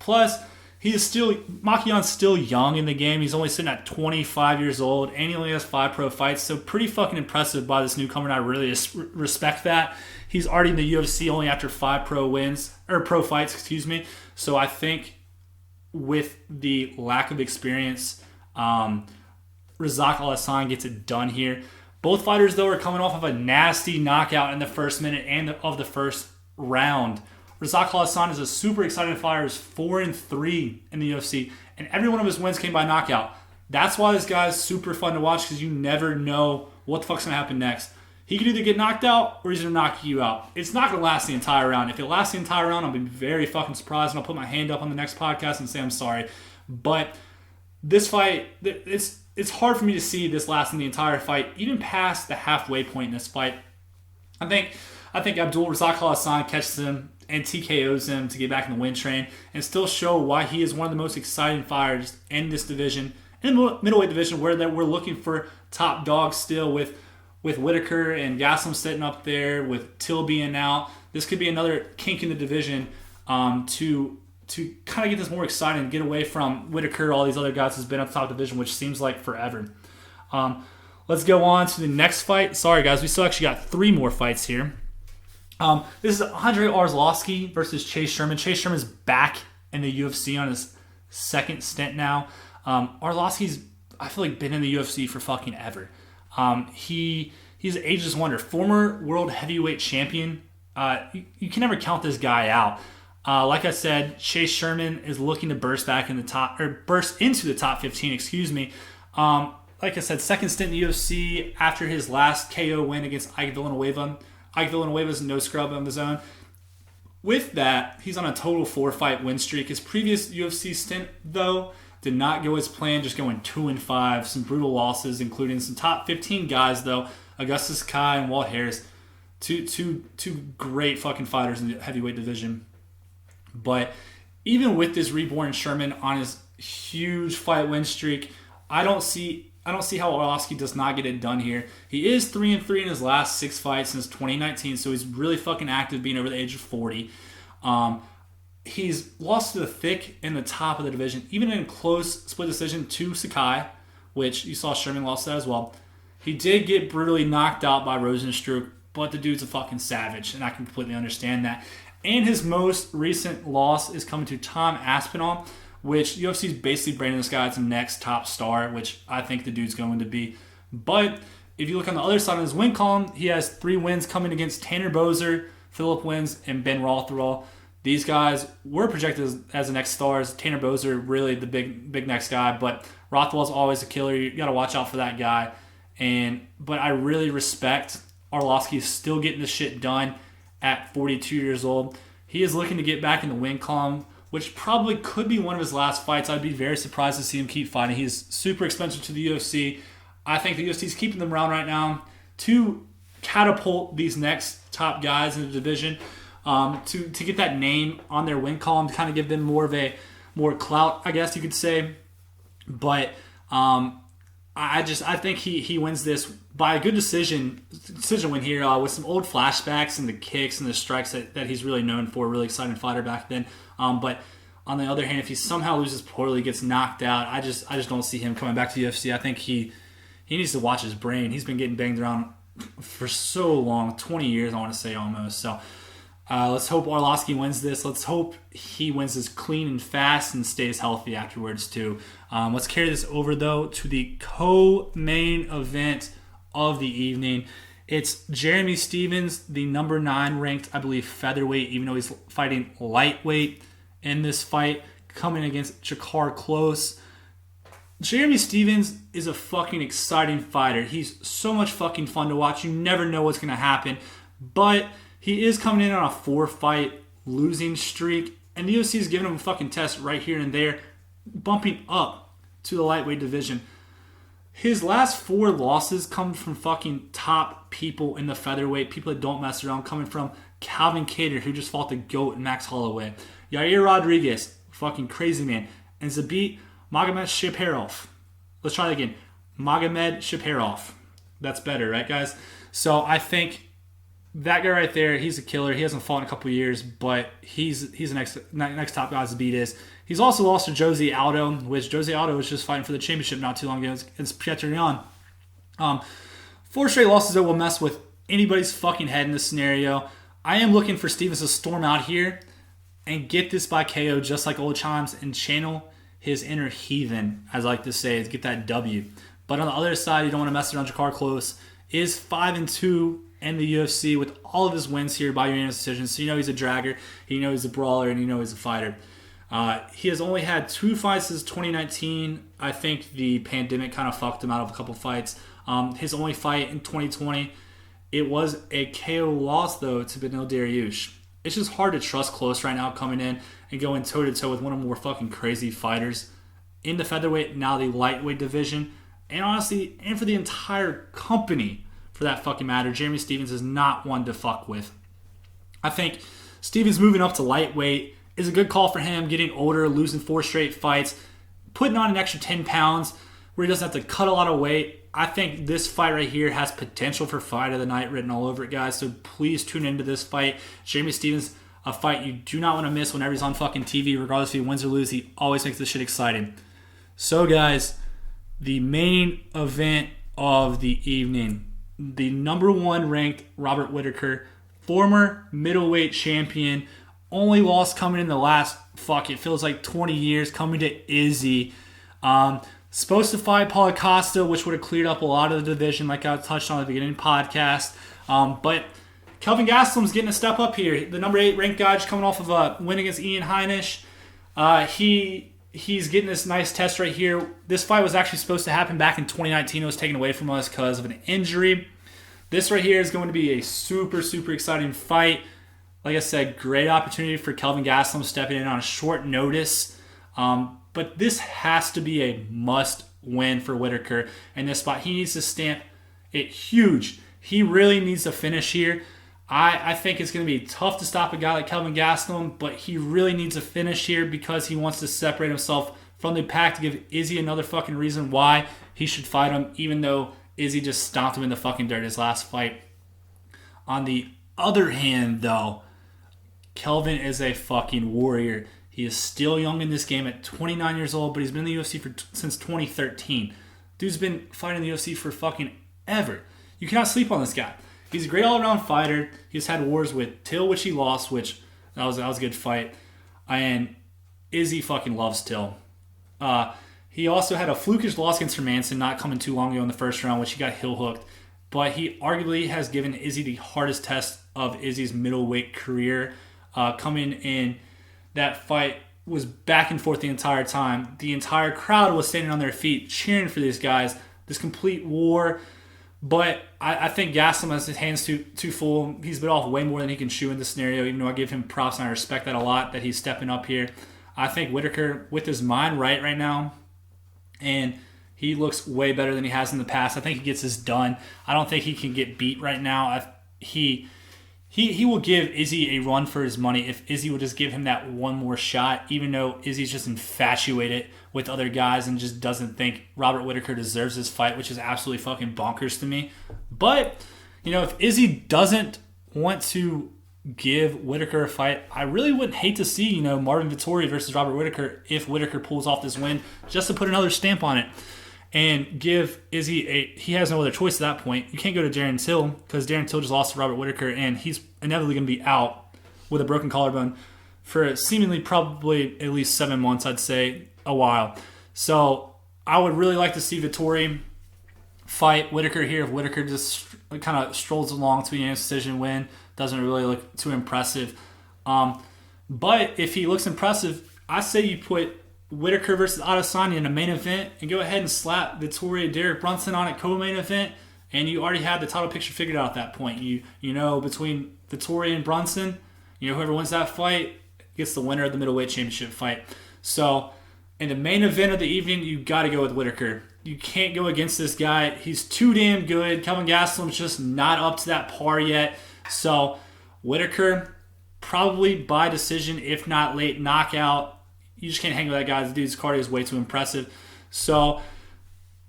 Plus, Mokian's still young in the game. He's only sitting at 25 years old, and he only has 5 pro fights. So pretty fucking impressive by this newcomer, and I really respect that. He's already in the UFC only after 5 pro fights. So I think with the lack of experience, Razak Al-Hassan gets it done here. Both fighters, though, are coming off of a nasty knockout in the first minute of the first round. Razak Al-Hassan is a super exciting fighter. He's 4-3 in the UFC, and every one of his wins came by knockout. That's why this guy is super fun to watch because you never know what the fuck's going to happen next. He could either get knocked out or he's going to knock you out. It's not going to last the entire round. If it lasts the entire round, I'll be very fucking surprised, and I'll put my hand up on the next podcast and say I'm sorry. But this fight, it's hard for me to see this lasting the entire fight, even past the halfway point in this fight. I think Abdul Razak Al-Hassan catches him and TKOs him to get back in the win train and still show why he is one of the most exciting fighters in this division, in the middleweight division, where we're looking for top dogs still with Whitaker and Gastelum sitting up there, with Till being out. This could be another kink in the division to kind of get this more exciting and get away from Whitaker, all these other guys who's been at the top division, which seems like forever. Let's go on to the next fight. Sorry, guys, we still actually got 3 more fights here. This is Andrei Arlovski versus Chase Sherman. Chase Sherman's back in the UFC on his second stint now. Arlovski's, I feel like, been in the UFC for fucking ever. He's an ageless wonder. Former world heavyweight champion. You can never count this guy out. Like I said, Chase Sherman is looking to burst into the top 15, like I said, second stint in the UFC after his last KO win against Ike Villanueva. Ike Villanueva's no scrub on his own. With that, he's on a total 4-fight win streak. His previous UFC stint, though, did not go as planned, just going 2-5. Some brutal losses, including some top 15 guys, though. Augustus Kai and Walt Harris. Two great fucking fighters in the heavyweight division. But even with this reborn Sherman on his huge fight win streak, I I don't see how Arlovsky does not get it done here. He is 3-3 in his last 6 fights since 2019, so he's really fucking active being over the age of 40. He's lost to the thick in the top of the division, even in a close split decision to Sakai, which you saw Sherman lost that as well. He did get brutally knocked out by Rosenstruck, but the dude's a fucking savage, and I can completely understand that. And his most recent loss is coming to Tom Aspinall, which UFC's basically branding this guy as the next top star, which I think the dude's going to be. But if you look on the other side of his win column, he has 3 wins coming against Tanner Boser, Philip Wins, and Ben Rothwell. These guys were projected as the next stars. Tanner Boser, really the big next guy, but Rothwell's always a killer. You got to watch out for that guy. But I really respect Arlovsky still getting the shit done at 42 years old. He is looking to get back in the win column, which probably could be one of his last fights. I'd be very surprised to see him keep fighting. He's super expensive to the UFC. I think the UFC is keeping them around right now to catapult these next top guys in the division, to get that name on their win column, to kind of give them more clout, I guess you could say. But I think he wins this by a good decision win here, with some old flashbacks and the kicks and the strikes that he's really known for. Really exciting fighter back then. But on the other hand, if he somehow loses poorly, gets knocked out, I just don't see him coming back to the UFC. I think he needs to watch his brain. He's been getting banged around for so long, 20 years I want to say almost. So let's hope Arlovsky wins this. Let's hope he wins this clean and fast and stays healthy afterwards too. Let's carry this over though to the co-main event of the evening. It's Jeremy Stephens, the number 9 ranked, I believe, featherweight, even though he's fighting lightweight in this fight, coming against JaKarr Close. Jeremy Stephens is a fucking exciting fighter. He's so much fucking fun to watch. You never know what's going to happen. But he is coming in on a 4-fight losing streak. And the UFC is giving him a fucking test right here and there, bumping up to the lightweight division. His last 4 losses come from fucking top people in the featherweight, people that don't mess around, coming from Calvin Kattar, who just fought the GOAT and Max Holloway, Yair Rodriguez, fucking crazy man, and Zabit Magomedsharipov. Let's try that again. Magomedsharipov. That's better, right, guys? So I think that guy right there, he's a killer. He hasn't fought in a couple years, but he's the next top guy Zabit is. He's also lost to Jose Aldo, which Jose Aldo was just fighting for the championship not too long ago against Petr Yan. 4 straight losses that will mess with anybody's fucking head in this scenario. I am looking for Stephens to storm out here and get this by KO just like old chimes and channel his inner heathen, as I like to say, is get that W. But on the other side, you don't want to mess around. JaKarr Close is 5-2 in the UFC with all of his wins here by unanimous decision. So you know he's a dragger, you know he's a brawler, and you know he's a fighter. He has only had 2 fights since 2019. I think the pandemic kind of fucked him out of a couple fights. His only fight in 2020, it was a KO loss, though, to Beneil Dariush. It's just hard to trust Close right now coming in and going toe-to-toe with one of the more fucking crazy fighters in the featherweight, now the lightweight division. And honestly, and for the entire company, for that fucking matter, Jeremy Stephens is not one to fuck with. I think Stephens moving up to lightweight is a good call for him, getting older, losing 4 straight fights, putting on an extra 10 pounds where he doesn't have to cut a lot of weight. I think this fight right here has potential for fight of the night written all over it, guys. So please tune into this fight. Jeremy Stephens, a fight you do not want to miss whenever he's on fucking TV, regardless if he wins or loses. He always makes this shit exciting. So, guys, the main event of the evening. The number 1 ranked Robert Whittaker, former middleweight champion, only loss coming in the last, it feels like 20 years, coming to Izzy. Supposed to fight Paulo Costa, which would have cleared up a lot of the division, like I touched on at the beginning of the podcast. But Kelvin Gastelum's getting a step up here. The number 8 ranked guy just coming off of a win against Ian Heinisch. He's getting this nice test right here. This fight was actually supposed to happen back in 2019. It was taken away from us because of an injury. This right here is going to be a super, super exciting fight. Like I said, great opportunity for Kelvin Gastelum stepping in on a short notice. But this has to be a must win for Whittaker in this spot. He needs to stamp it huge. He really needs to finish here. I think it's going to be tough to stop a guy like Kelvin Gastelum, but he really needs a finish here because he wants to separate himself from the pack to give Izzy another fucking reason why he should fight him, even though Izzy just stomped him in the fucking dirt his last fight. On the other hand, though, Kelvin is a fucking warrior. He is still young in this game at 29 years old, but he's been in the UFC since 2013. Dude's been fighting in the UFC for fucking ever. You cannot sleep on this guy. He's a great all-around fighter. He's had wars with Till, which he lost, which that was a good fight. And Izzy fucking loves Till. He also had a flukish loss against Hermanson not coming too long ago in the first round, which he got heel hooked. But he arguably has given Izzy the hardest test of Izzy's middleweight career. Coming in, that fight was back and forth the entire time. The entire crowd was standing on their feet cheering for these guys. This complete war. But I think Gastelum has his hands too full. He's bit off way more than he can chew in this scenario, even though I give him props and I respect that a lot, that he's stepping up here. I think Whittaker, with his mind right now, and he looks way better than he has in the past. I think he gets this done. I don't think he can get beat right now. He will give Izzy a run for his money if Izzy would just give him that one more shot, even though Izzy's just infatuated with other guys and just doesn't think Robert Whittaker deserves this fight, which is absolutely fucking bonkers to me. But, if Izzy doesn't want to give Whittaker a fight, I really wouldn't hate to see, Marvin Vettori versus Robert Whittaker if Whittaker pulls off this win, just to put another stamp on it. And give Izzy he has no other choice at that point. You can't go to Darren Till because Darren Till just lost to Robert Whittaker and he's inevitably going to be out with a broken collarbone for seemingly probably at least 7 months, I'd say, a while. So I would really like to see Vettori fight Whittaker here. If Whittaker just kind of strolls along to a decision win, doesn't really look too impressive. But if he looks impressive, I say you put Whittaker versus Adesanya in a main event and go ahead and slap Vettori Derek Brunson on a co-main event, and you already have the title picture figured out at that point. You know, between Vettori and Brunson, whoever wins that fight gets the winner of the middleweight championship fight. So in the main event of the evening, you got to go with Whittaker. You can't go against this guy. He's too damn good. Kelvin Gastelum's just not up to that par yet. So Whittaker, probably by decision, if not late knockout. You just can't hang with that guy. The dude's cardio is way too impressive. So,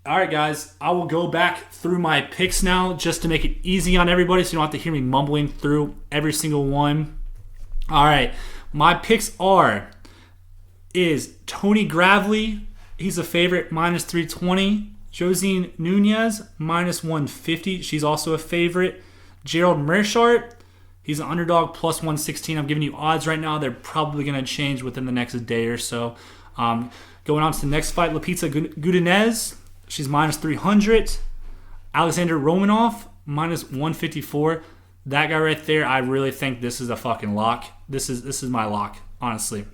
all right, guys. I will go back through my picks now just to make it easy on everybody so you don't have to hear me mumbling through every single one. All right. My picks is Tony Gravely. He's a favorite, minus 320. Josine Nunez, minus 150. She's also a favorite. Gerald Meerschaert. He's an underdog, plus 116. I'm giving you odds right now. They're probably going to change within the next day or so. Going on to the next fight, Lupita Godinez. She's minus 300. Alexander Romanov, minus 154. That guy right there, I really think this is a fucking lock. This is my lock, honestly.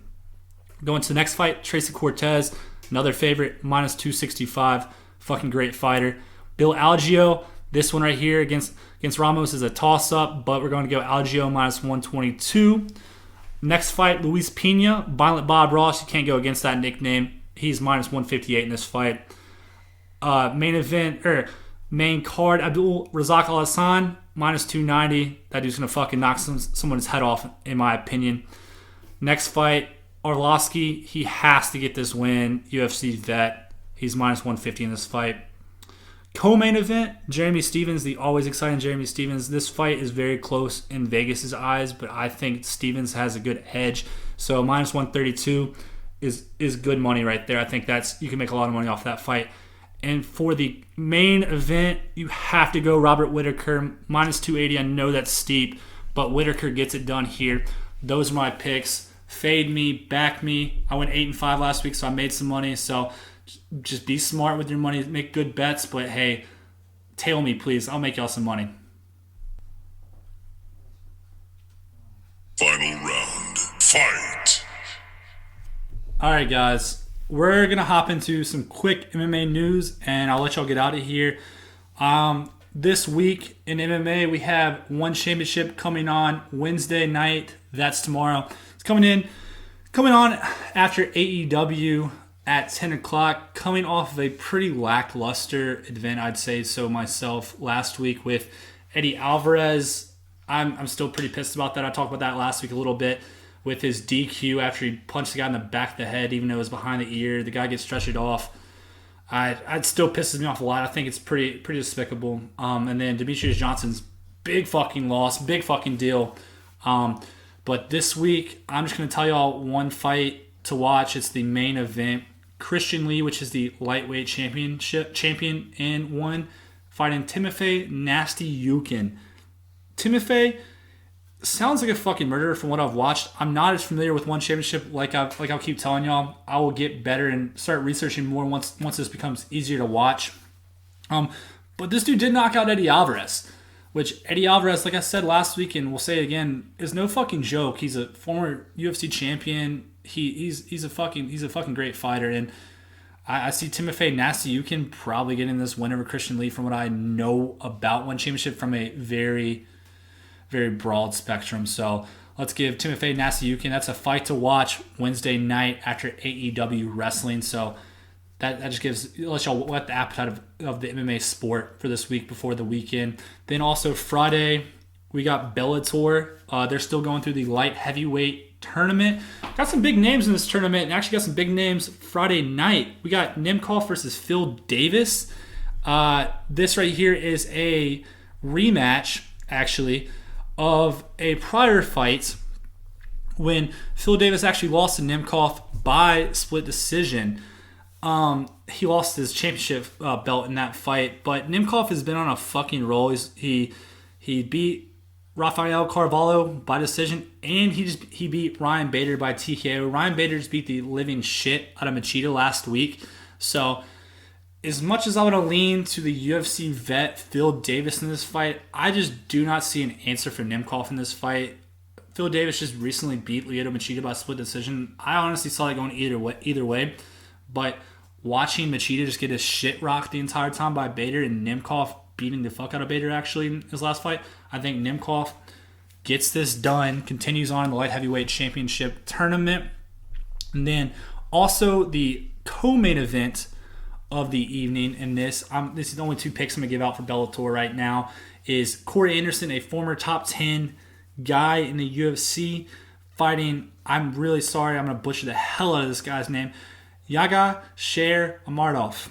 Going to the next fight, Tracy Cortez, another favorite, minus 265. Fucking great fighter. Bill Algeo. This one right here against Ramos is a toss-up, but we're going to go Algeo minus 122. Next fight, Luis Pena, Violent Bob Ross. You can't go against that nickname. He's minus 158 in this fight. Main card, Abdul Razak Al Hassan, minus 290. That dude's going to fucking knock someone's head off, in my opinion. Next fight, Arlovsky. He has to get this win. UFC vet. He's minus 150 in this fight. Co-main event, Jeremy Stephens, the always exciting Jeremy Stephens. This fight is very close in Vegas' eyes, but I think Stephens has a good edge. So minus 132 is good money right there. I think you can make a lot of money off that fight. And for the main event, you have to go Robert Whittaker, minus 280. I know that's steep, but Whittaker gets it done here. Those are my picks. Fade me, back me. I went 8-5 last week, so I made some money. So just be smart with your money, make good bets, but hey, tail me, please. I'll make y'all some money. Final round. Fight. All right, guys. We're going to hop into some quick MMA news, and I'll let y'all get out of here. This week in MMA, we have one championship coming on Wednesday night. That's tomorrow. It's coming on after AEW at 10 o'clock, coming off of a pretty lackluster event, I'd say so myself, last week with Eddie Alvarez I'm still pretty pissed about that. I talked about that last week a little bit with his DQ after he punched the guy in the back of the head, even though it was behind the ear. The guy gets stretchered off. It still pisses me off a lot. I think it's pretty despicable. And then Demetrius Johnson's big fucking loss, big fucking deal. But this week, I'm just going to tell y'all one fight to watch. It's the main event. Christian Lee, which is the lightweight champion in one, fighting Timofey Nasty Yukin. Timofey sounds like a fucking murderer from what I've watched. I'm not as familiar with one championship like I'll keep telling y'all. I will get better and start researching more once this becomes easier to watch. But this dude did knock out Eddie Alvarez, which Eddie Alvarez, like I said last week and we'll say it again, is no fucking joke. He's a former UFC champion. He's a fucking great fighter, and I see Timofey Nasty Yukin probably getting this win over Christian Lee from what I know about one championship from a very, very broad spectrum. So let's give Timofey Nasty Yukin. That's a fight to watch Wednesday night after AEW wrestling. So that just lets y'all whet the appetite of the MMA sport for this week before the weekend. Then also Friday, we got Bellator. They're still going through the light heavyweight tournament. Got some big names in this tournament, and actually got some big names Friday night. We got Nemkov versus Phil Davis. This right here is a rematch, actually, of a prior fight when Phil Davis actually lost to Nemkov by split decision. He lost his championship belt in that fight, but Nemkov has been on a fucking roll. He beat Rafael Carvalho by decision, and he beat Ryan Bader by TKO. Ryan Bader just beat the living shit out of Machida last week. So as much as I want to lean to the UFC vet Phil Davis in this fight, I just do not see an answer for Nemkov in this fight. Phil Davis just recently beat Lyoto Machida by split decision. I honestly saw it going either way, but watching Machida just get his shit rocked the entire time by Bader and Nemkov beating the fuck out of Bader actually in his last fight, I think Nemkov gets this done, continues on in the light heavyweight championship tournament. And then also the co-main event of the evening in this is the only two picks I'm going to give out for Bellator right now, is Corey Anderson, a former top 10 guy in the UFC, fighting, I'm really sorry, I'm going to butcher the hell out of this guy's name, Yaga Sher Amardov.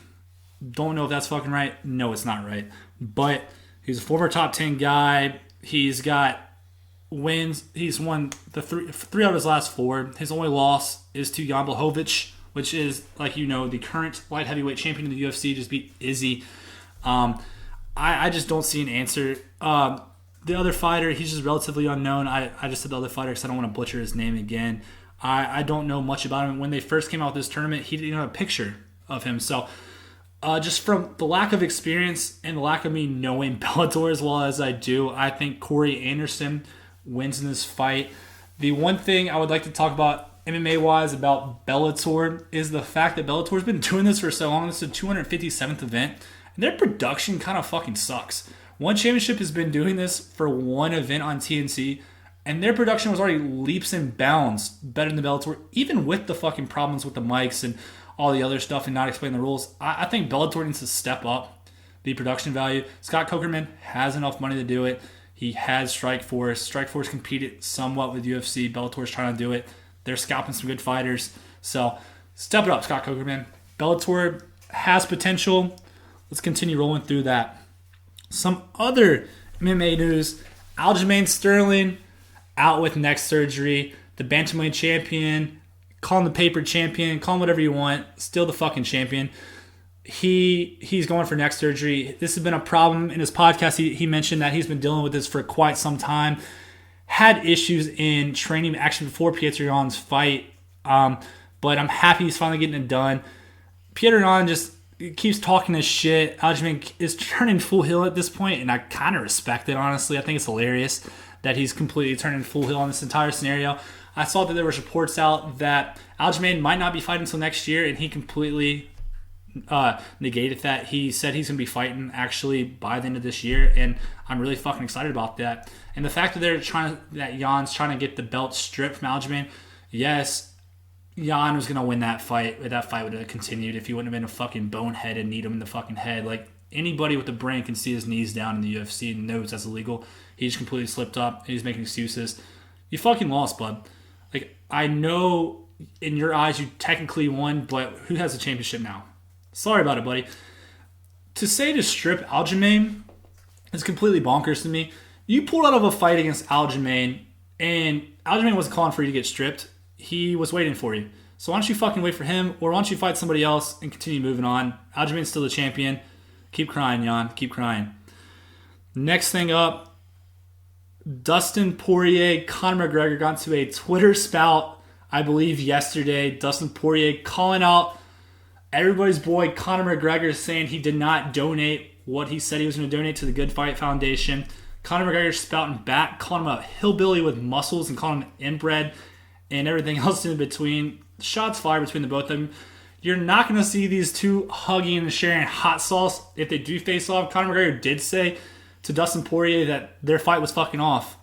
Don't know if that's fucking right. No, it's not right. But he's a former top 10 guy. He's got wins. He's won the three out of his last four. His only loss is to Jan Blachowicz, which is, like you know, the current light heavyweight champion in the UFC. Just beat Izzy. I just don't see an answer. The other fighter, he's just relatively unknown. I just said the other fighter because I don't want to butcher his name again. I don't know much about him. When they first came out with this tournament, he didn't have a picture of him. So just from the lack of experience and the lack of me knowing Bellator as well as I do, I think Corey Anderson wins in this fight. The one thing I would like to talk about MMA-wise about Bellator is the fact that Bellator's been doing this for so long. This is the 257th event, and their production kind of fucking sucks. One Championship has been doing this for one event on TNC, and their production was already leaps and bounds better than the Bellator, even with the fucking problems with the mics and all the other stuff and not explaining the rules. I think Bellator needs to step up the production value. Scott Cokerman has enough money to do it. He has Strikeforce. Strikeforce competed somewhat with UFC. Bellator's trying to do it. They're scalping some good fighters. So step it up, Scott Cokerman. Bellator has potential. Let's continue rolling through that. Some other MMA news. Aljamain Sterling out with neck surgery. The bantamweight champion. Call him the paper champion. Call him whatever you want. Still the fucking champion. He's going for neck surgery. This has been a problem in his podcast. He mentioned that he's been dealing with this for quite some time. Had issues in training actually before Petr Yan's fight. But I'm happy he's finally getting it done. Petr Yan just keeps talking his shit. Aljamain is turning full heel at this point, and I kind of respect it, honestly. I think it's hilarious that he's completely turning full heel on this entire scenario. I saw that there was reports out that Aljamain might not be fighting until next year, and he completely negated that. He said he's going to be fighting actually by the end of this year, and I'm really fucking excited about that. And the fact that Jan's trying to get the belt stripped from Aljamain, yes, Jan was going to win that fight. That fight would have continued if he wouldn't have been a fucking bonehead and kneed him in the fucking head. Like, Anybody with a brain can see his knees down in the UFC and knows that's illegal. He just completely slipped up and he's making excuses. You fucking lost, bud. Like, I know in your eyes you technically won, but who has the championship now? Sorry about it, buddy. To say to strip Aljamain is completely bonkers to me. You pulled out of a fight against Aljamain, and Aljamain wasn't calling for you to get stripped. He was waiting for you. So why don't you fucking wait for him, or why don't you fight somebody else and continue moving on? Aljamain's still the champion. Keep crying, Jan. Keep crying. Next thing up, Dustin Poirier, Conor McGregor got into a Twitter spout, I believe, yesterday. Dustin Poirier calling out everybody's boy Conor McGregor, saying he did not donate what he said he was going to donate to the Good Fight Foundation. Conor McGregor spouting back, calling him a hillbilly with muscles and calling him inbred and everything else in between. Shots fired between the both of them. You're not going to see these two hugging and sharing hot sauce if they do face off. Conor McGregor did say to Dustin Poirier that their fight was fucking off.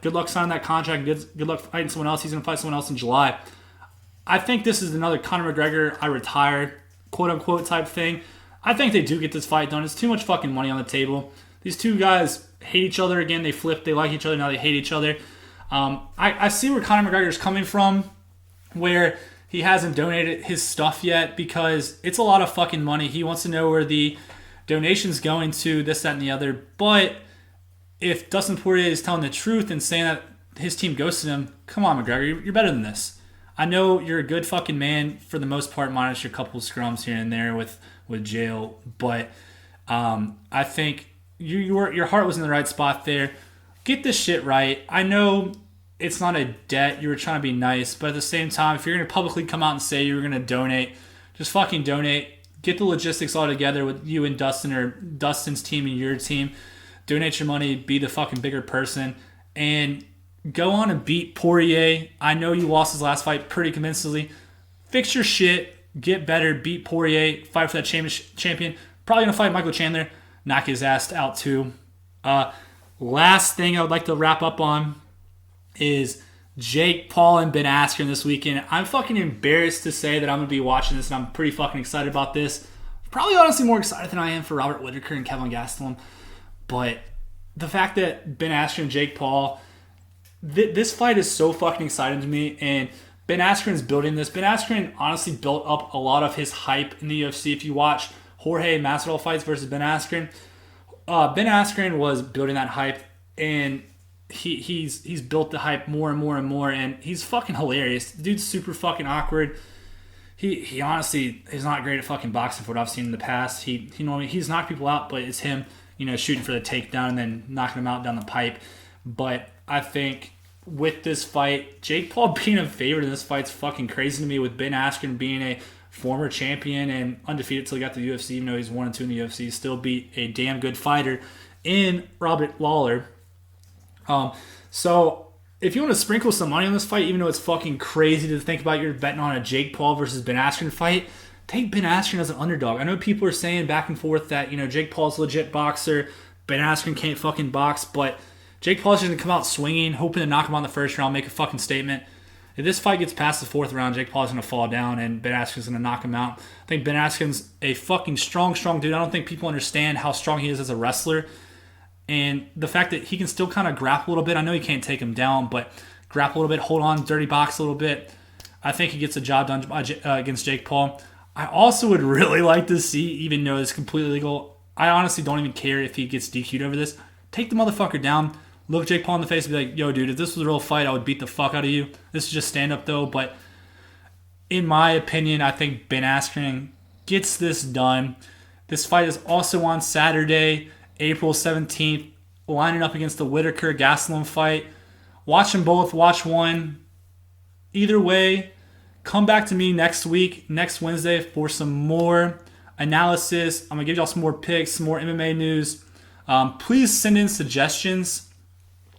Good luck signing that contract. Good luck fighting someone else. He's going to fight someone else in July. I think this is another Conor McGregor, I retired, quote-unquote type thing. I think they do get this fight done. It's too much fucking money on the table. These two guys hate each other again. They flip. They like each other. Now they hate each other. I see where Conor McGregor is coming from, where he hasn't donated his stuff yet because it's a lot of fucking money. He wants to know where the donation's going to, this, that, and the other. But if Dustin Poirier is telling the truth and saying that his team ghosted him, come on, McGregor, you're better than this. I know you're a good fucking man for the most part, minus your couple scrums here and there with jail. But I think your heart was in the right spot there. Get this shit right. I know it's not a debt. You were trying to be nice. But at the same time, if you're going to publicly come out and say you're going to donate, just fucking donate. Get the logistics all together with you and Dustin, or Dustin's team and your team. Donate your money. Be the fucking bigger person. And go on and beat Poirier. I know you lost his last fight pretty convincingly. Fix your shit. Get better. Beat Poirier. Fight for that champion. Probably going to fight Michael Chandler. Knock his ass out too. Last thing I would like to wrap up on is Jake Paul and Ben Askren this weekend. I'm fucking embarrassed to say that I'm going to be watching this, and I'm pretty fucking excited about this. Probably honestly more excited than I am for Robert Whittaker and Kevin Gastelum. But the fact that Ben Askren and Jake Paul, this fight is so fucking exciting to me, and Ben Askren's building this. Ben Askren honestly built up a lot of his hype in the UFC. If you watch Jorge Masvidal fights versus Ben Askren, Ben Askren was building that hype, and he's built the hype more and more and more, and he's fucking hilarious. The dude's super fucking awkward. He honestly is not great at fucking boxing for what I've seen in the past. He normally he's knocked people out, but it's him, shooting for the takedown and then knocking them out down the pipe. But I think with this fight, Jake Paul being a favorite in this fight's fucking crazy to me, with Ben Askren being a former champion and undefeated till he got to the UFC, even though he's 1-2 in the UFC, still beat a damn good fighter in Robert Lawler. So if you want to sprinkle some money on this fight, even though it's fucking crazy to think about you're betting on a Jake Paul versus Ben Askren fight, take Ben Askren as an underdog. I know people are saying back and forth that, Jake Paul's a legit boxer, Ben Askren can't fucking box, but Jake Paul's just going to come out swinging, hoping to knock him on the first round, make a fucking statement. If this fight gets past the fourth round, Jake Paul's going to fall down and Ben Askren's going to knock him out. I think Ben Askren's a fucking strong dude. I don't think people understand how strong he is as a wrestler. And the fact that he can still kind of grapple a little bit. I know he can't take him down, but grapple a little bit, hold on, dirty box a little bit. I think he gets the job done against Jake Paul. I also would really like to see, even though it's completely legal, I honestly don't even care if he gets DQ'd over this. Take the motherfucker down. Look Jake Paul in the face and be like, yo, dude, if this was a real fight, I would beat the fuck out of you. This is just stand-up, though. But in my opinion, I think Ben Askren gets this done. This fight is also on Saturday, April 17th, lining up against the Whittaker-Gastelum fight. Watch them both. Watch one. Either way, come back to me next week, next Wednesday, for some more analysis. I'm going to give y'all some more picks, some more MMA news. Please send in suggestions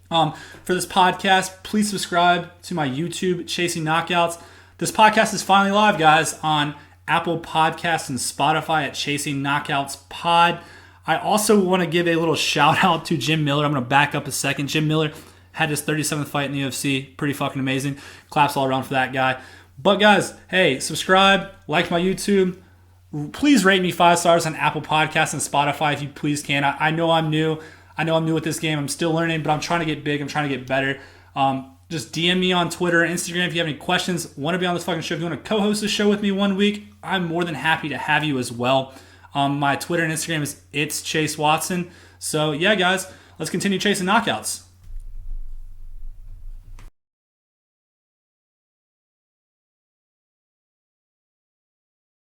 for this podcast. Please subscribe to my YouTube, Chasing Knockouts. This podcast is finally live, guys, on Apple Podcasts and Spotify at Chasing Knockouts Pod. I also want to give a little shout out to Jim Miller. I'm going to back up a second. Jim Miller had his 37th fight in the UFC. Pretty fucking amazing. Claps all around for that guy. But guys, hey, subscribe, like my YouTube. Please rate me 5 stars on Apple Podcasts and Spotify if you please can. I know I'm new. I know I'm new at this game. I'm still learning, but I'm trying to get big. I'm trying to get better. Just DM me on Twitter and Instagram if you have any questions. Want to be on this fucking show? If you want to co-host the show with me one week, I'm more than happy to have you as well. My Twitter and Instagram is It's Chase Watson. So yeah, guys, let's continue chasing knockouts.